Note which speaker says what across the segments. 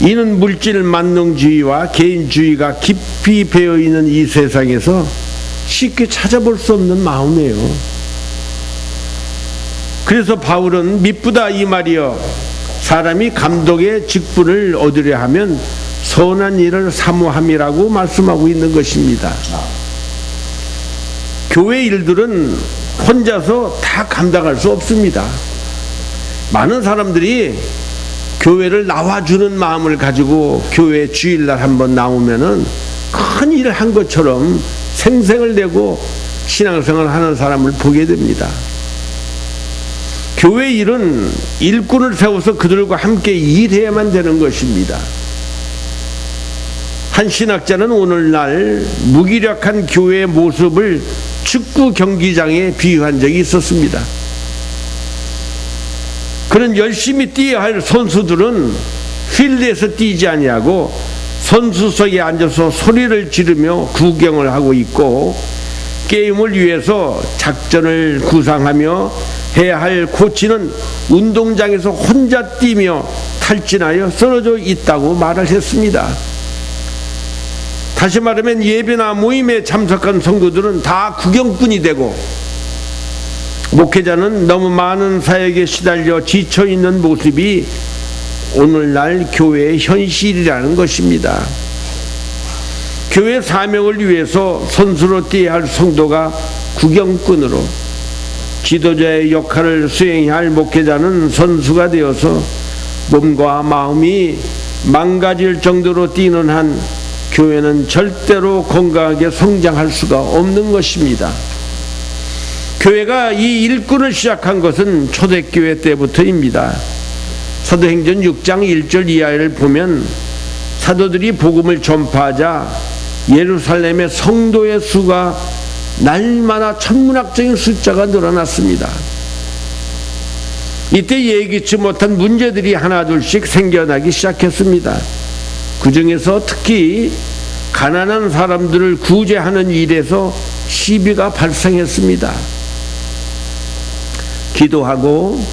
Speaker 1: 이는 물질 만능주의와 개인주의가 깊이 배어있는 이 세상에서 쉽게 찾아볼 수 없는 마음이에요. 그래서 바울은 미쁘다 이 말이여, 사람이 감독의 직분을 얻으려 하면 선한 일을 사모함이라고 말씀하고 있는 것입니다. 교회 일들은 혼자서 다 감당할 수 없습니다. 많은 사람들이 교회를 나와주는 마음을 가지고 교회 주일날 한번 나오면은 큰 일을 한 것처럼 생생을 내고 신앙생활을 하는 사람을 보게 됩니다. 교회 일은 일꾼을 세워서 그들과 함께 일해야만 되는 것입니다. 한 신학자는 오늘날 무기력한 교회의 모습을 축구 경기장에 비유한 적이 있었습니다. 그런 열심히 뛰어야 할 선수들은 필드에서 뛰지 아니하고 선수석에 앉아서 소리를 지르며 구경을 하고 있고, 게임을 위해서 작전을 구상하며 해야 할 코치는 운동장에서 혼자 뛰며 탈진하여 쓰러져 있다고 말을 했습니다. 다시 말하면 예배나 모임에 참석한 성도들은 다 구경꾼이 되고, 목회자는 너무 많은 사역에 시달려 지쳐있는 모습이 오늘날 교회의 현실이라는 것입니다. 교회 사명을 위해서 선수로 뛰어야 할 성도가 구경꾼으로, 지도자의 역할을 수행해야 할 목회자는 선수가 되어서 몸과 마음이 망가질 정도로 뛰는 한 교회는 절대로 건강하게 성장할 수가 없는 것입니다. 교회가 이 일꾼을 시작한 것은 초대교회 때부터입니다. 사도행전 6장 1절 이하를 보면 사도들이 복음을 전파하자 예루살렘의 성도의 수가 날마다 천문학적인 숫자가 늘어났습니다. 이때 예기치 못한 문제들이 하나둘씩 생겨나기 시작했습니다. 그 중에서 특히 가난한 사람들을 구제하는 일에서 시비가 발생했습니다. 기도하고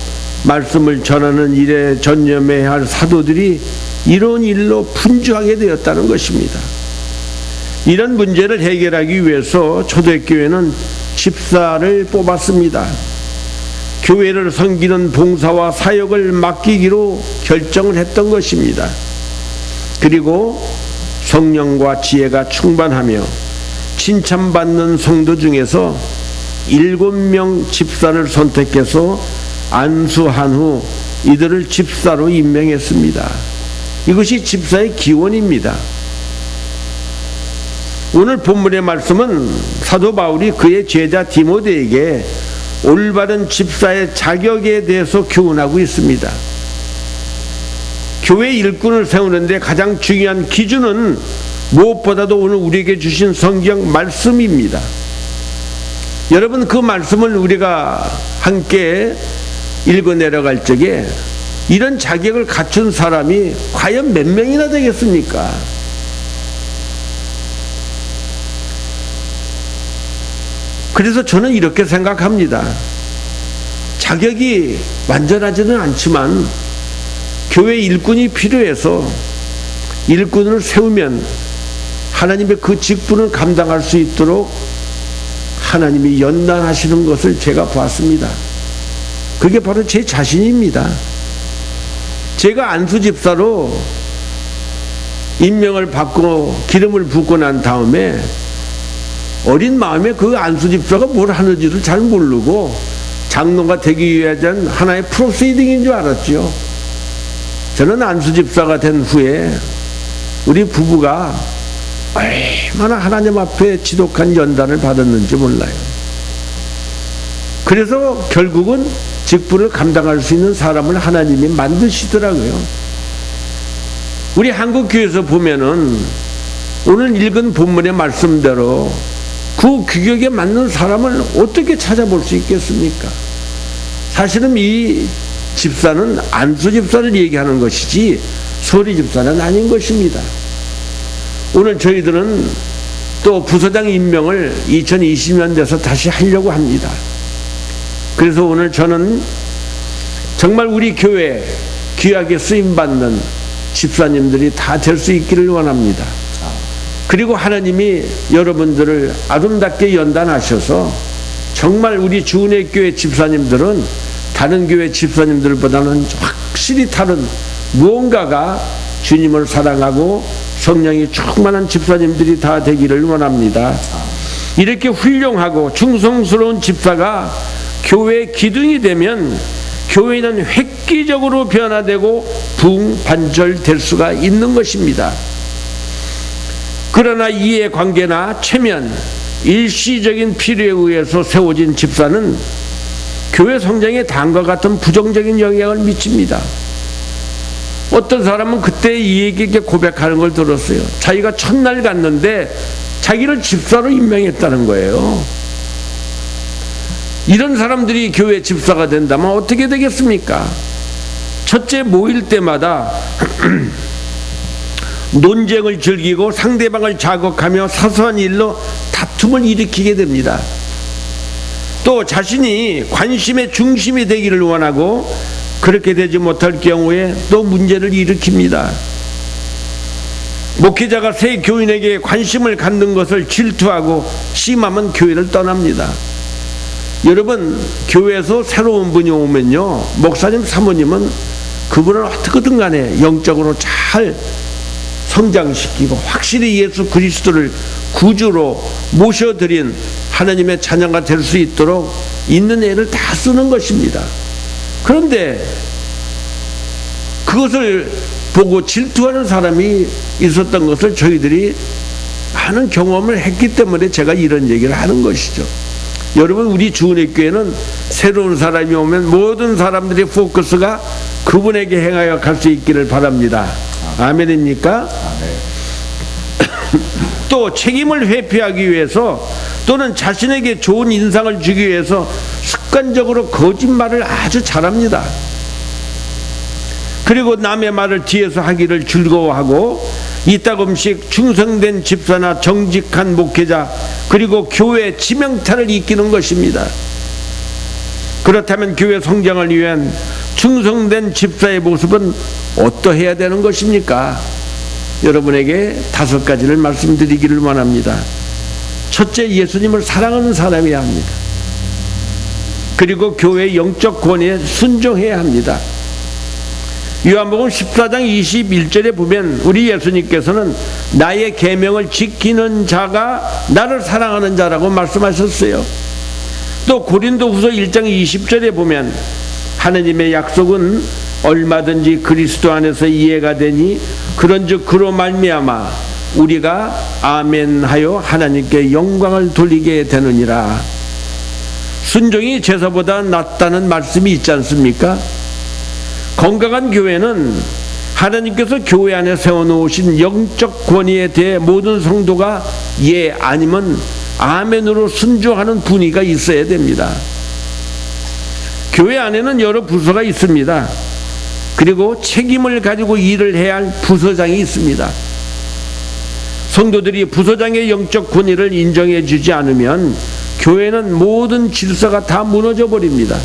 Speaker 1: 말씀을 전하는 일에 전념해야 할 사도들이 이런 일로 분주하게 되었다는 것입니다. 이런 문제를 해결하기 위해서 초대교회는 집사를 뽑았습니다. 교회를 섬기는 봉사와 사역을 맡기기로 결정을 했던 것입니다. 그리고 성령과 지혜가 충만하며 칭찬받는 성도 중에서 7명 집사를 선택해서 안수한 후 이들을 집사로 임명했습니다. 이것이 집사의 기원입니다. 오늘 본문의 말씀은 사도 바울이 그의 제자 디모데에게 올바른 집사의 자격에 대해서 교훈하고 있습니다. 교회 일꾼을 세우는데 가장 중요한 기준은 무엇보다도 오늘 우리에게 주신 성경 말씀입니다. 여러분, 그 말씀을 우리가 함께 읽어 내려갈 적에 이런 자격을 갖춘 사람이 과연 몇 명이나 되겠습니까? 그래서 저는 이렇게 생각합니다. 자격이 완전하지는 않지만 교회 일꾼이 필요해서 일꾼을 세우면 하나님의 그 직분을 감당할 수 있도록 하나님이 연단하시는 것을 제가 보았습니다. 그게 바로 제 자신입니다. 제가 안수집사로 임명을 받고 기름을 붓고 난 다음에 어린 마음에 그 안수집사가 뭘 하는지를 잘 모르고 장로가 되기 위한 하나의 프로시딩인 줄 알았죠. 저는 안수집사가 된 후에 우리 부부가 얼마나 하나님 앞에 지독한 연단을 받았는지 몰라요. 그래서 결국은 직분을 감당할 수 있는 사람을 하나님이 만드시더라고요. 우리 한국교회에서 보면은 오늘 읽은 본문의 말씀대로 그 규격에 맞는 사람을 어떻게 찾아볼 수 있겠습니까? 사실은 이 집사는 안수집사를 얘기하는 것이지 소리집사는 아닌 것입니다. 오늘 저희들은 또 부서장 임명을 2020년 돼서 다시 하려고 합니다. 그래서 오늘 저는 정말 우리 교회 귀하게 쓰임받는 집사님들이 다 될 수 있기를 원합니다. 그리고 하나님이 여러분들을 아름답게 연단하셔서 정말 우리 주은혜 교회 집사님들은 다른 교회 집사님들보다는 확실히 다른 무언가가 주님을 사랑하고 성령이 충만한 집사님들이 다 되기를 원합니다. 이렇게 훌륭하고 충성스러운 집사가 교회의 기둥이 되면 교회는 획기적으로 변화되고 부흥반절될 수가 있는 것입니다. 그러나 이해관계나 체면, 일시적인 필요에 의해서 세워진 집사는 교회 성장에 다음과 같은 부정적인 영향을 미칩니다. 어떤 사람은 그때 이 얘기에 고백하는 걸 들었어요. 자기가 첫날 갔는데 자기를 집사로 임명했다는 거예요. 이런 사람들이 교회 집사가 된다면 어떻게 되겠습니까? 첫째, 모일 때마다 논쟁을 즐기고 상대방을 자극하며 사소한 일로 다툼을 일으키게 됩니다. 또 자신이 관심의 중심이 되기를 원하고 그렇게 되지 못할 경우에 또 문제를 일으킵니다. 목회자가 새 교인에게 관심을 갖는 것을 질투하고 심하면 교회를 떠납니다. 여러분, 교회에서 새로운 분이 오면요, 목사님, 사모님은 그분을 어떻게든 간에 영적으로 잘 성장시키고 확실히 예수 그리스도를 구주로 모셔드린 하나님의 자녀가 될 수 있도록 있는 애를 다 쓰는 것입니다. 그런데 그것을 보고 질투하는 사람이 있었던 것을 저희들이 많은 경험을 했기 때문에 제가 이런 얘기를 하는 것이죠. 여러분, 우리 주은혜 교회는 새로운 사람이 오면 모든 사람들의 포커스가 그분에게 행하여 갈 수 있기를 바랍니다. 아멘입니까? 아멘. 또 책임을 회피하기 위해서 또는 자신에게 좋은 인상을 주기 위해서 습관적으로 거짓말을 아주 잘합니다. 그리고 남의 말을 뒤에서 하기를 즐거워하고 이따금씩 충성된 집사나 정직한 목회자 그리고 교회 지명타를 이기는 것입니다. 그렇다면 교회 성장을 위한 충성된 집사의 모습은 어떠해야 되는 것입니까? 여러분에게 5가지를 말씀드리기를 원합니다. 첫째, 예수님을 사랑하는 사람이어야 합니다. 그리고 교회의 영적 권위에 순종해야 합니다. 요한복음 14장 21절에 보면 우리 예수님께서는 나의 계명을 지키는 자가 나를 사랑하는 자라고 말씀하셨어요. 또 고린도후서 1장 20절에 보면 하느님의 약속은 얼마든지 그리스도 안에서 이해가 되니 그런즉 그로 말미암아 우리가 아멘하여 하나님께 영광을 돌리게 되느니라. 순종이 제사보다 낫다는 말씀이 있지 않습니까? 건강한 교회는 하나님께서 교회 안에 세워놓으신 영적 권위에 대해 모든 성도가 예 아니면 아멘으로 순종하는 분위기가 있어야 됩니다. 교회 안에는 여러 부서가 있습니다. 그리고 책임을 가지고 일을 해야 할 부서장이 있습니다. 성도들이 부서장의 영적 권위를 인정해 주지 않으면 교회는 모든 질서가 다 무너져 버립니다.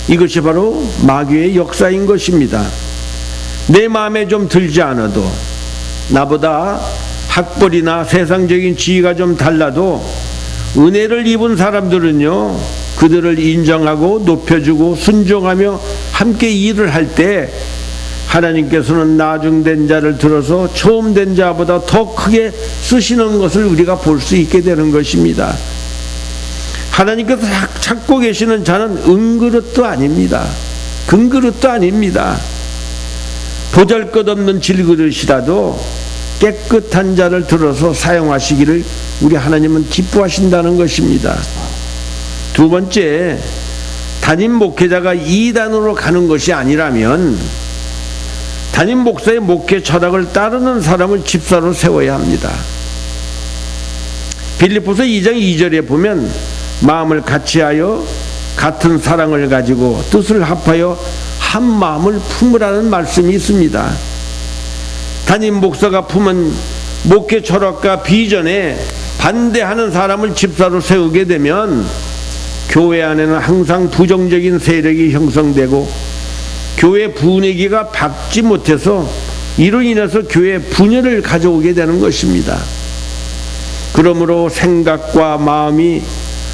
Speaker 1: 이것이 바로 마귀의 역사인 것입니다. 내 마음에 좀 들지 않아도, 나보다 학벌이나 세상적인 지위가 좀 달라도 은혜를 입은 사람들은요, 그들을 인정하고 높여주고 순종하며 함께 일을 할 때 하나님께서는 나중된 자를 들어서 처음 된 자보다 더 크게 쓰시는 것을 우리가 볼 수 있게 되는 것입니다. 하나님께서 찾고 계시는 자는 은그릇도 아닙니다. 금그릇도 아닙니다. 보잘것없는 질그릇이라도 깨끗한 자를 들어서 사용하시기를 우리 하나님은 기뻐하신다는 것입니다. 두 번째, 담임 목회자가 이단으로 가는 것이 아니라면 담임 목사의 목회 철학을 따르는 사람을 집사로 세워야 합니다. 빌립보서 2장 2절에 보면 마음을 같이하여 같은 사랑을 가지고 뜻을 합하여 한 마음을 품으라는 말씀이 있습니다. 담임 목사가 품은 목회 철학과 비전에 반대하는 사람을 집사로 세우게 되면 교회 안에는 항상 부정적인 세력이 형성되고 교회 분위기가 밝지 못해서 이로 인해서 교회 분열을 가져오게 되는 것입니다. 그러므로 생각과 마음이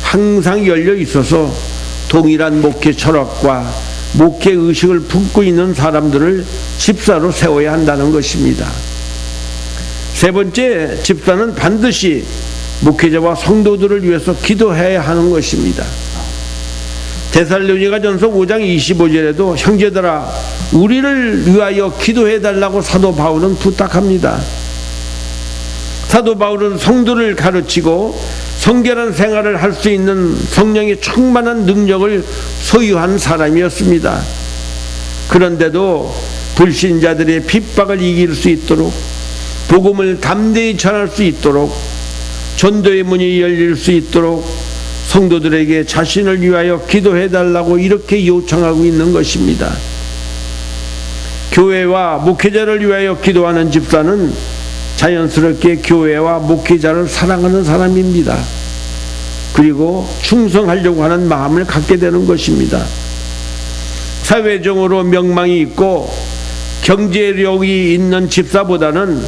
Speaker 1: 항상 열려 있어서 동일한 목회 철학과 목회 의식을 품고 있는 사람들을 집사로 세워야 한다는 것입니다. 세 번째, 집사는 반드시 목회자와 성도들을 위해서 기도해야 하는 것입니다. 데살로니가전서 5장 25절에도 형제들아 우리를 위하여 기도해달라고 사도 바울은 부탁합니다. 사도 바울은 성도를 가르치고 성결한 생활을 할 수 있는 성령의 충만한 능력을 소유한 사람이었습니다. 그런데도 불신자들의 핍박을 이길 수 있도록, 복음을 담대히 전할 수 있도록, 전도의 문이 열릴 수 있도록 성도들에게 자신을 위하여 기도해달라고 이렇게 요청하고 있는 것입니다. 교회와 목회자를 위하여 기도하는 집사는 자연스럽게 교회와 목회자를 사랑하는 사람입니다. 그리고 충성하려고 하는 마음을 갖게 되는 것입니다. 사회적으로 명망이 있고 경제력이 있는 집사보다는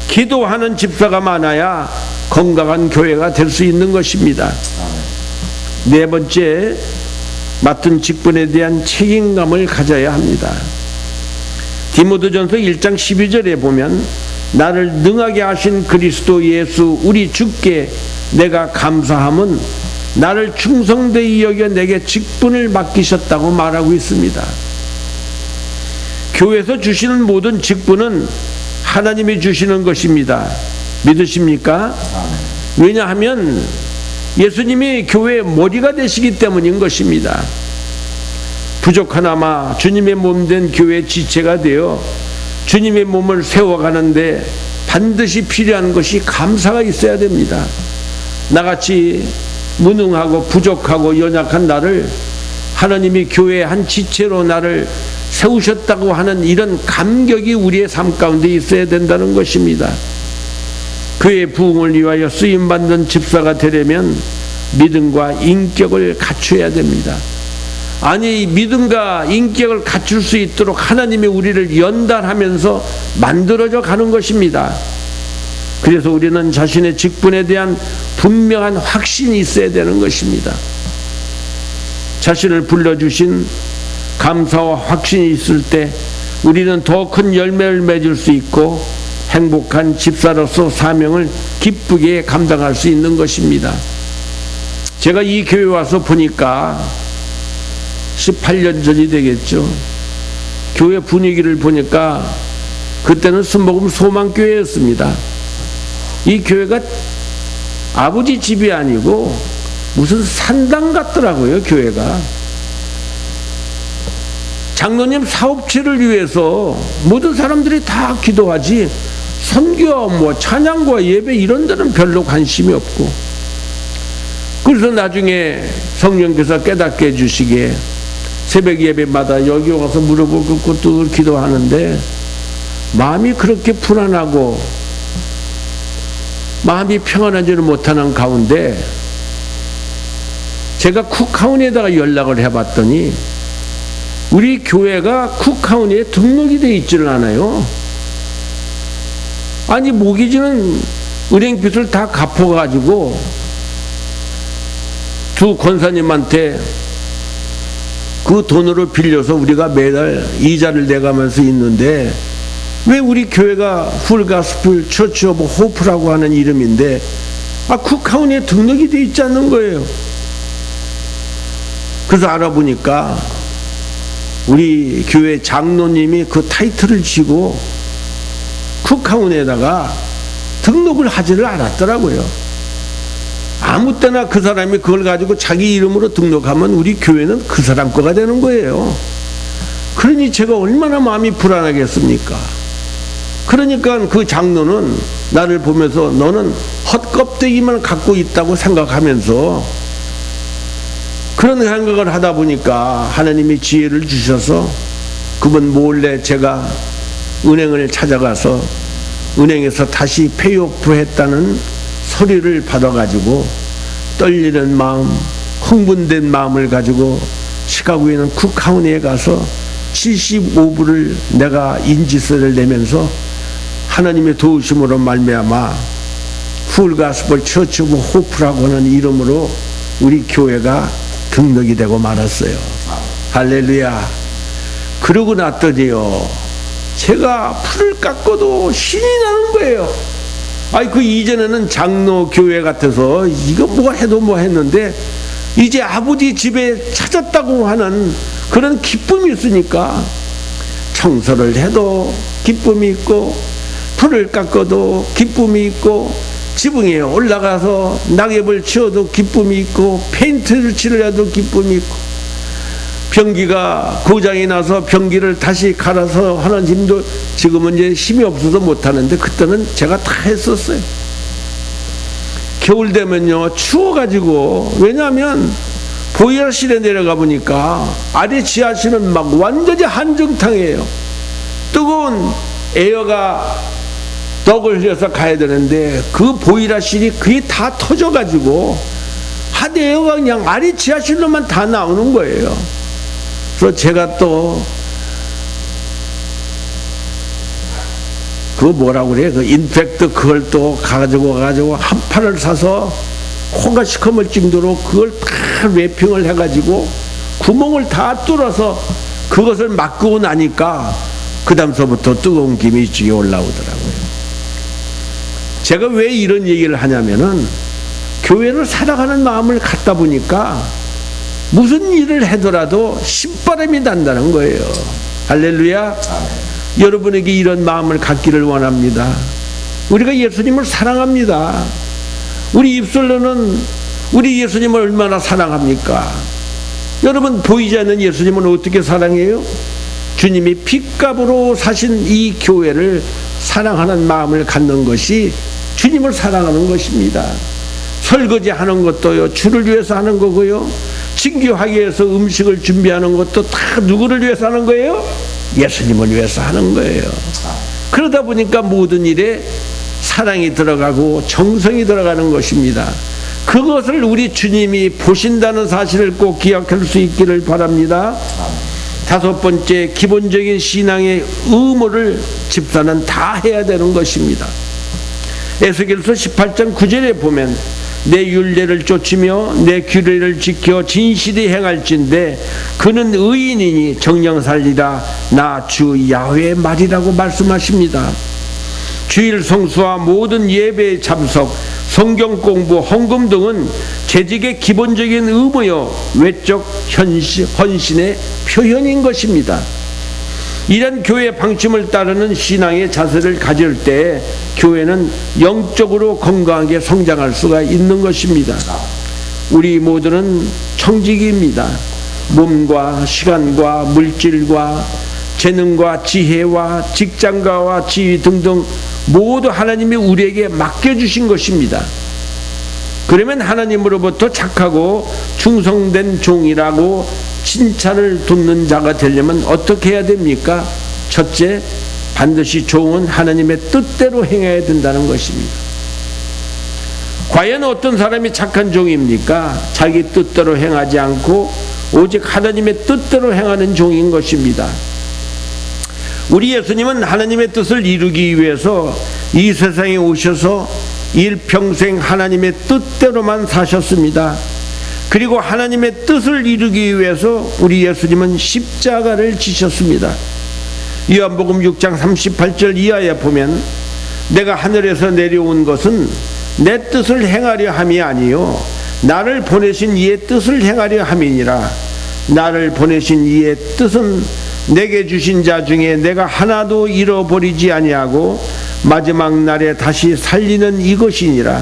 Speaker 1: 기도하는 집사가 많아야 건강한 교회가 될 수 있는 것입니다. 네 번째, 맡은 직분에 대한 책임감을 가져야 합니다. 디모데전서 1장 12절에 보면 나를 능하게 하신 그리스도 예수 우리 주께 내가 감사함은 나를 충성되이 여겨 내게 직분을 맡기셨다고 말하고 있습니다. 교회에서 주시는 모든 직분은 하나님이 주시는 것입니다. 믿으십니까? 왜냐하면 예수님이 교회의 머리가 되시기 때문인 것입니다. 부족하나마 주님의 몸된 교회의 지체가 되어 주님의 몸을 세워가는데 반드시 필요한 것이 감사가 있어야 됩니다. 나같이 무능하고 부족하고 연약한 나를 하나님이 교회의 한 지체로 나를 세우셨다고 하는 이런 감격이 우리의 삶 가운데 있어야 된다는 것입니다. 그의 부흥을 위하여 쓰임받는 집사가 되려면 믿음과 인격을 갖춰야 됩니다. 아니, 믿음과 인격을 갖출 수 있도록 하나님이 우리를 연단하면서 만들어져 가는 것입니다. 그래서 우리는 자신의 직분에 대한 분명한 확신이 있어야 되는 것입니다. 자신을 불러주신 감사와 확신이 있을 때 우리는 더 큰 열매를 맺을 수 있고 행복한 집사로서 사명을 기쁘게 감당할 수 있는 것입니다. 제가 이 교회 와서 보니까 18년 전이 되겠죠. 교회 분위기를 보니까 그때는 순복음 소망교회였습니다. 이 교회가 아버지 집이 아니고 무슨 산당 같더라고요. 교회가 장로님 사업체를 위해서 모든 사람들이 다 기도하지 선교, 찬양과 예배 이런 데는 별로 관심이 없고, 그래서 나중에 성령께서 깨닫게 해주시기에 새벽 예배마다 여기 와서 무릎을 꿇고 또 기도하는데 마음이 그렇게 불안하고 마음이 평안하지를 못하는 가운데 제가 쿡카운에다가 연락을 해봤더니 우리 교회가 쿡카운에 등록이 되어 있지를 않아요. 아니, 모기지는 은행빚을 다 갚아가지고 두 권사님한테 그 돈으로 빌려서 우리가 매달 이자를 내가면서 있는데 왜 우리 교회가 풀가스풀 처치 오브 호프라고 하는 이름인데 쿡카운에 등록이 되어 있지 않는 거예요. 그래서 알아보니까 우리 교회 장로님이 그 타이틀을 쥐고 쿡카운에다가 등록을 하지를 않았더라고요. 아무 때나 그 사람이 그걸 가지고 자기 이름으로 등록하면 우리 교회는 그 사람 거가 되는 거예요. 그러니 제가 얼마나 마음이 불안하겠습니까? 그러니까 그 장로는 나를 보면서 너는 헛껍데기만 갖고 있다고 생각하면서 그런 생각을 하다 보니까 하나님이 지혜를 주셔서 그분 몰래 제가 은행을 찾아가서 은행에서 다시 페이오프 했다는 소리를 받아가지고 떨리는 마음, 흥분된 마음을 가지고 시카고에 있는 쿡카운에 가서 75부를 내가 인지서를 내면서 하나님의 도우심으로 말미암아 풀가스벌 처치 오브 호프라고 하는 이름으로 우리 교회가 등록이 되고 말았어요. 할렐루야. 그러고 났더니요, 제가 풀을 깎고도 신이 나는 거예요. 그 이전에는 장로 교회 같아서 이거 뭐 해도 뭐 했는데, 이제 아버지 집에 찾았다고 하는 그런 기쁨이 있으니까 청소를 해도 기쁨이 있고, 풀을 깎아도 기쁨이 있고, 지붕에 올라가서 낙엽을 치워도 기쁨이 있고, 페인트를 칠해도 기쁨이 있고, 변기가 고장이 나서 변기를 다시 갈아서 하는 힘도 지금은 이제 힘이 없어서 못하는데 그때는 제가 다 했었어요. 겨울 되면요 추워가지고, 왜냐하면 보일러실에 내려가 보니까 아래 지하실은 막 완전히 한정탕이에요. 뜨거운 에어가 덕을 흘려서 가야 되는데 그 보일러실이 그게 다 터져가지고 한 에어가 그냥 아래 지하실로만 다 나오는 거예요. 그래서 제가 또 그 뭐라고 그래, 그 인펙트 그걸 또 가지고 한 판을 사서 코가 시커멀 정도로 그걸 다 랩핑을 해가지고 구멍을 다 뚫어서 그것을 막고 나니까 그 다음서부터 뜨거운 김이 이쪽에 올라오더라고요. 제가 왜 이런 얘기를 하냐면은 교회를 사랑하는 마음을 갖다 보니까 무슨 일을 하더라도 신바람이 난다는 거예요. 할렐루야. 여러분에게 이런 마음을 갖기를 원합니다. 우리가 예수님을 사랑합니다. 우리 입술로는 우리 예수님을 얼마나 사랑합니까? 여러분, 보이지 않는 예수님은 어떻게 사랑해요? 주님이 핏값으로 사신 이 교회를 사랑하는 마음을 갖는 것이 주님을 사랑하는 것입니다. 설거지하는 것도요, 주를 위해서 하는 거고요, 친교하기 위해서 음식을 준비하는 것도 다 누구를 위해서 하는 거예요? 예수님을 위해서 하는 거예요. 그러다 보니까 모든 일에 사랑이 들어가고 정성이 들어가는 것입니다. 그것을 우리 주님이 보신다는 사실을 꼭 기억할 수 있기를 바랍니다. 다섯 번째, 기본적인 신앙의 의무를 집사는 다 해야 되는 것입니다. 에스겔서 18장 9절에 보면 내 율례를 쫓으며 내 규례를 지켜 진실히 행할진대 그는 의인이니 정령 살리라 나 주 야훼의 말이라고 말씀하십니다. 주일 성수와 모든 예배의 참석, 성경 공부, 헌금 등은 재직의 기본적인 의무요 외적 헌신의 표현인 것입니다. 이런 교회 방침을 따르는 신앙의 자세를 가질 때 교회는 영적으로 건강하게 성장할 수가 있는 것입니다. 우리 모두는 청직입니다. 몸과 시간과 물질과 재능과 지혜와 직장가와 지위 등등 모두 하나님이 우리에게 맡겨주신 것입니다. 그러면 하나님으로부터 착하고 충성된 종이라고 칭찬을 듣는 자가 되려면 어떻게 해야 됩니까? 첫째, 반드시 종은 하나님의 뜻대로 행해야 된다는 것입니다. 과연 어떤 사람이 착한 종입니까? 자기 뜻대로 행하지 않고 오직 하나님의 뜻대로 행하는 종인 것입니다. 우리 예수님은 하나님의 뜻을 이루기 위해서 이 세상에 오셔서 일평생 하나님의 뜻대로만 사셨습니다. 그리고 하나님의 뜻을 이루기 위해서 우리 예수님은 십자가를 지셨습니다. 요한복음 6장 38절 이하에 보면 내가 하늘에서 내려온 것은 내 뜻을 행하려 함이 아니요 나를 보내신 이의 뜻을 행하려 함이니라. 나를 보내신 이의 뜻은 내게 주신 자 중에 내가 하나도 잃어버리지 아니하고 마지막 날에 다시 살리는 이것이니라.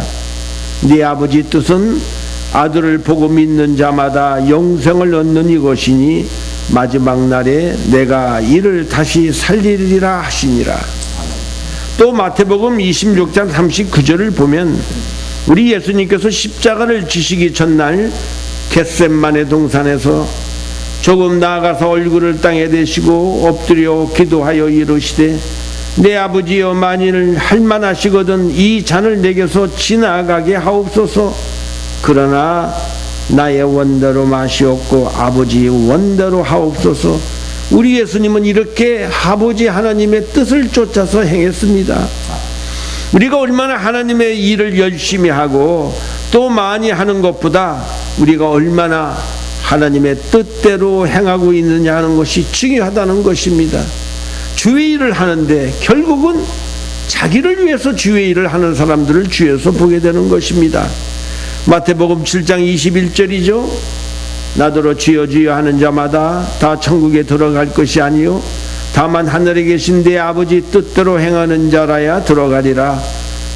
Speaker 1: 네 아버지 뜻은 아들을 보고 믿는 자마다 영생을 얻는 이것이니 마지막 날에 내가 이를 다시 살리리라 하시니라. 또 마태복음 26장 39절을 보면 우리 예수님께서 십자가를 지시기 전날 겟셋마네 동산에서 조금 나아가서 얼굴을 땅에 대시고 엎드려 기도하여 이르시되 내 아버지여 만일 할만하시거든 이 잔을 내게서 지나가게 하옵소서. 그러나 나의 원대로 마시옵고 아버지의 원대로 하옵소서. 우리 예수님은 이렇게 아버지 하나님의 뜻을 쫓아서 행했습니다. 우리가 얼마나 하나님의 일을 열심히 하고 또 많이 하는 것보다 우리가 얼마나 하나님의 뜻대로 행하고 있느냐 하는 것이 중요하다는 것입니다. 주의 일을 하는데 결국은 자기를 위해서 주의 일을 하는 사람들을 주에서 보게 되는 것입니다. 마태복음 7장 21절이죠. 나더러 주여 주여 하는 자마다 다 천국에 들어갈 것이 아니요 다만 하늘에 계신 내 아버지 뜻대로 행하는 자라야 들어가리라.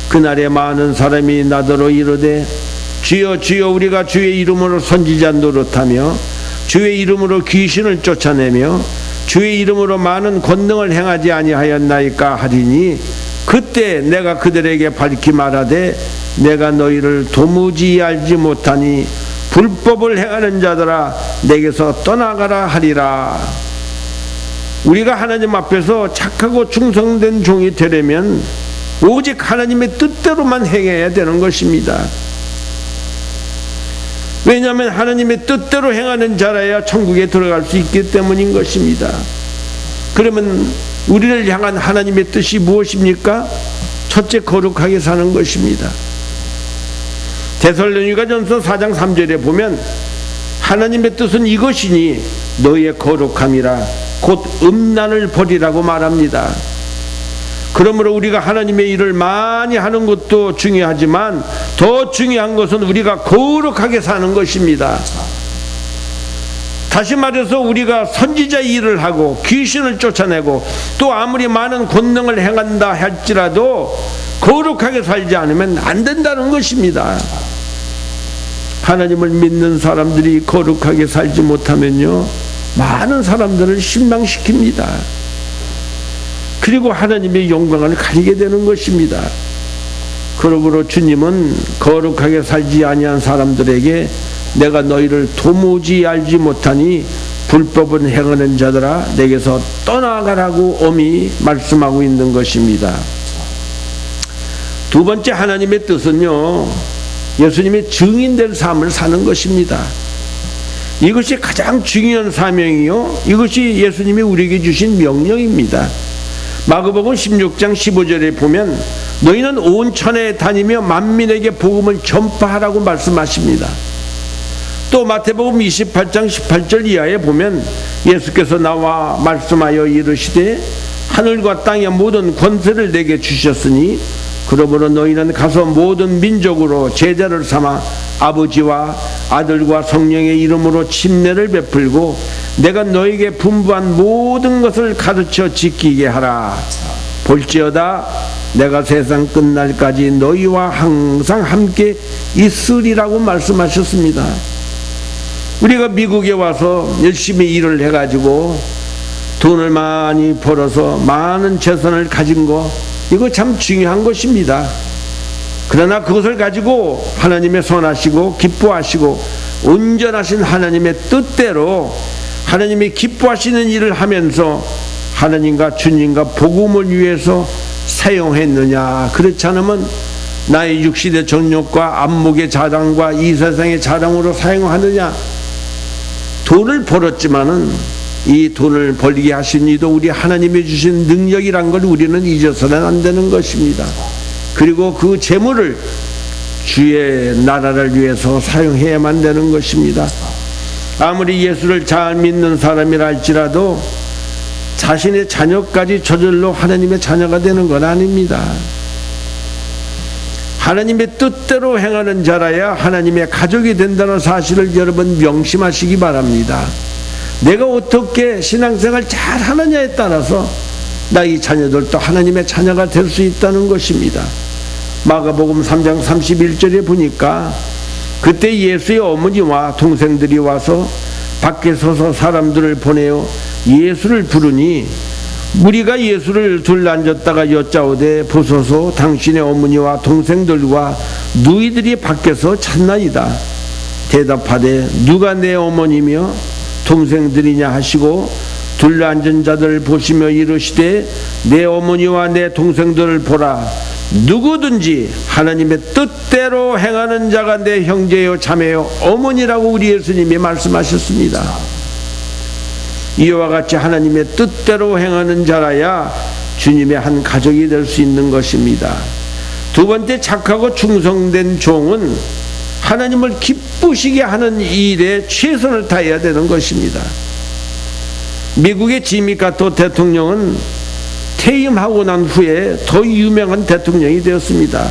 Speaker 1: 그날에 많은 사람이 나더러 이르되 주여 주여 우리가 주의 이름으로 선지자 노릇하며 주의 이름으로 귀신을 쫓아내며 주의 이름으로 많은 권능을 행하지 아니하였나이까 하리니 그때 내가 그들에게 밝히 말하되 내가 너희를 도무지 알지 못하니 불법을 행하는 자들아 내게서 떠나가라 하리라. 우리가 하나님 앞에서 착하고 충성된 종이 되려면 오직 하나님의 뜻대로만 행해야 되는 것입니다. 왜냐하면 하나님의 뜻대로 행하는 자라야 천국에 들어갈 수 있기 때문인 것입니다. 그러면 우리를 향한 하나님의 뜻이 무엇입니까? 첫째, 거룩하게 사는 것입니다. 데살로니가전서 4장 3절에 보면 하나님의 뜻은 이것이니 너희의 거룩함이라 곧 음란을 버리라고 말합니다. 그러므로 우리가 하나님의 일을 많이 하는 것도 중요하지만 더 중요한 것은 우리가 거룩하게 사는 것입니다. 다시 말해서 우리가 선지자 일을 하고 귀신을 쫓아내고 또 아무리 많은 권능을 행한다 할지라도 거룩하게 살지 않으면 안 된다는 것입니다. 하나님을 믿는 사람들이 거룩하게 살지 못하면요 많은 사람들을 실망시킵니다. 그리고 하나님의 영광을 가리게 되는 것입니다. 그러므로 주님은 거룩하게 살지 아니한 사람들에게 내가 너희를 도무지 알지 못하니 불법은 행하는 자들아 내게서 떠나가라고 엄히 말씀하고 있는 것입니다. 두 번째, 하나님의 뜻은요 예수님의 증인된 삶을 사는 것입니다. 이것이 가장 중요한 사명이요 이것이 예수님이 우리에게 주신 명령입니다. 마가복음 16장 15절에 보면 너희는 온 천하에 다니며 만민에게 복음을 전파하라고 말씀하십니다. 또 마태복음 28장 18절 이하에 보면 예수께서 나와 말씀하여 이르시되 하늘과 땅의 모든 권세를 내게 주셨으니 그러므로 너희는 가서 모든 민족으로 제자를 삼아 아버지와 아들과 성령의 이름으로 침례를 베풀고 내가 너에게 분부한 모든 것을 가르쳐 지키게 하라. 볼지어다 내가 세상 끝날까지 너희와 항상 함께 있으리라고 말씀하셨습니다. 우리가 미국에 와서 열심히 일을 해가지고 돈을 많이 벌어서 많은 재산을 가진 거 이거 참 중요한 것입니다. 그러나 그것을 가지고 하나님의 선하시고 기뻐하시고 온전하신 하나님의 뜻대로 하나님이 기뻐하시는 일을 하면서 하나님과 주님과 복음을 위해서 사용했느냐? 그렇지 않으면 나의 육신의 정욕과 안목의 자랑과 이 세상의 자랑으로 사용하느냐? 돈을 벌었지만은 이 돈을 벌게 하신 이도 우리 하나님이 주신 능력이란 걸 우리는 잊어서는 안 되는 것입니다. 그리고 그 재물을 주의 나라를 위해서 사용해야만 되는 것입니다. 아무리 예수를 잘 믿는 사람이라 할지라도 자신의 자녀까지 저절로 하나님의 자녀가 되는 건 아닙니다. 하나님의 뜻대로 행하는 자라야 하나님의 가족이 된다는 사실을 여러분 명심하시기 바랍니다. 내가 어떻게 신앙생활 잘 하느냐에 따라서 나의 자녀들도 하나님의 자녀가 될 수 있다는 것입니다. 마가복음 3장 31절에 보니까 그때 예수의 어머니와 동생들이 와서 밖에 서서 사람들을 보내어 예수를 부르니 무리가 예수를 둘러앉았다가 여짜오되 보소서 당신의 어머니와 동생들과 누이들이 밖에서 찾나이다. 대답하되 누가 내 어머니며 동생들이냐 하시고 둘러앉은 자들을 보시며 이르시되 내 어머니와 내 동생들을 보라. 누구든지 하나님의 뜻대로 행하는 자가 내 형제요 자매요 어머니라고 우리 예수님이 말씀하셨습니다. 이와 같이 하나님의 뜻대로 행하는 자라야 주님의 한 가족이 될 수 있는 것입니다. 두 번째, 착하고 충성된 종은 하나님을 기쁘시게 하는 일에 최선을 다해야 되는 것입니다. 미국의 지미 카터 대통령은 퇴임하고 난 후에 더 유명한 대통령이 되었습니다.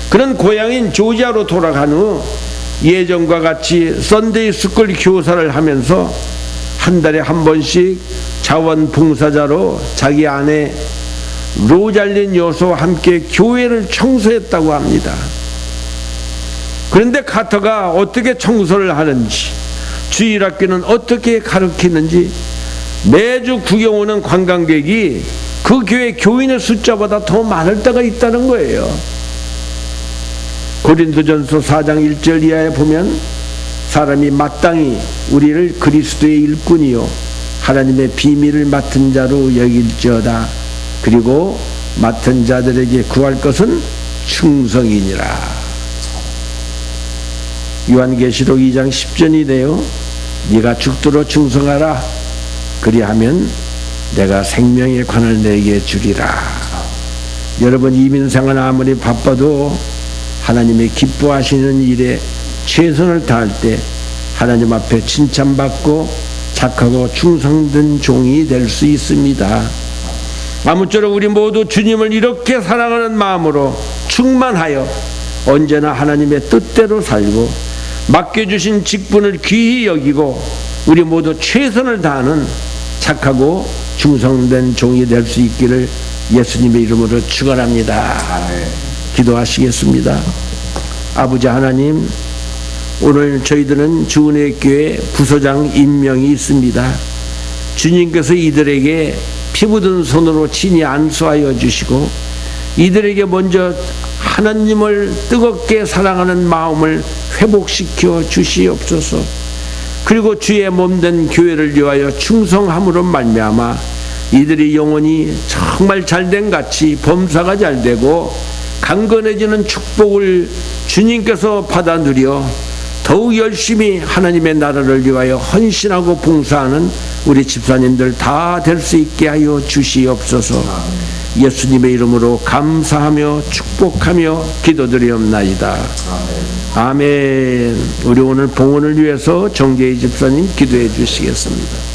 Speaker 1: 그는 고향인 조지아로 돌아간 후 예전과 같이 썬데이 스쿨 교사를 하면서 한 달에 한 번씩 자원봉사자로 자기 아내 로잘린 여사와 함께 교회를 청소했다고 합니다. 그런데 카터가 어떻게 청소를 하는지, 주일학교는 어떻게 가르치는지, 매주 구경 오는 관광객이 그 교회 교인의 숫자보다 더 많을 때가 있다는 거예요. 고린도전서 4장 1절 이하에 보면 사람이 마땅히 우리를 그리스도의 일꾼이요 하나님의 비밀을 맡은 자로 여길지어다. 그리고 맡은 자들에게 구할 것은 충성이니라. 요한계시록 2장 10절이네요. 네가 죽도록 충성하라. 그리하면 내가 생명의 관을 내게 주리라. 여러분, 이민생활 아무리 바빠도 하나님의 기뻐하시는 일에 최선을 다할 때 하나님 앞에 칭찬받고 착하고 충성된 종이 될 수 있습니다. 아무쪼록 우리 모두 주님을 이렇게 사랑하는 마음으로 충만하여 언제나 하나님의 뜻대로 살고 맡겨주신 직분을 귀히 여기고 우리 모두 최선을 다하는 착하고 충성된 종이 될 수 있기를 예수님의 이름으로 축원합니다. 기도하시겠습니다. 아버지 하나님, 오늘 저희들은 주은혜교회 부소장 임명이 있습니다. 주님께서 이들에게 피 묻은 손으로 친히 안수하여 주시고 이들에게 먼저 하나님을 뜨겁게 사랑하는 마음을 회복시켜 주시옵소서. 그리고 주의 몸된 교회를 위하여 충성함으로 말미암아 이들이 영혼이 정말 잘된 같이 범사가 잘되고 강건해지는 축복을 주님께서 받아 누려 더욱 열심히 하나님의 나라를 위하여 헌신하고 봉사하는 우리 집사님들 다 될 수 있게 하여 주시옵소서. 예수님의 이름으로 감사하며 축복하며 기도드리옵나이다. 아멘. 우리 오늘 봉헌을 위해서 정재희 집사님 기도해 주시겠습니다.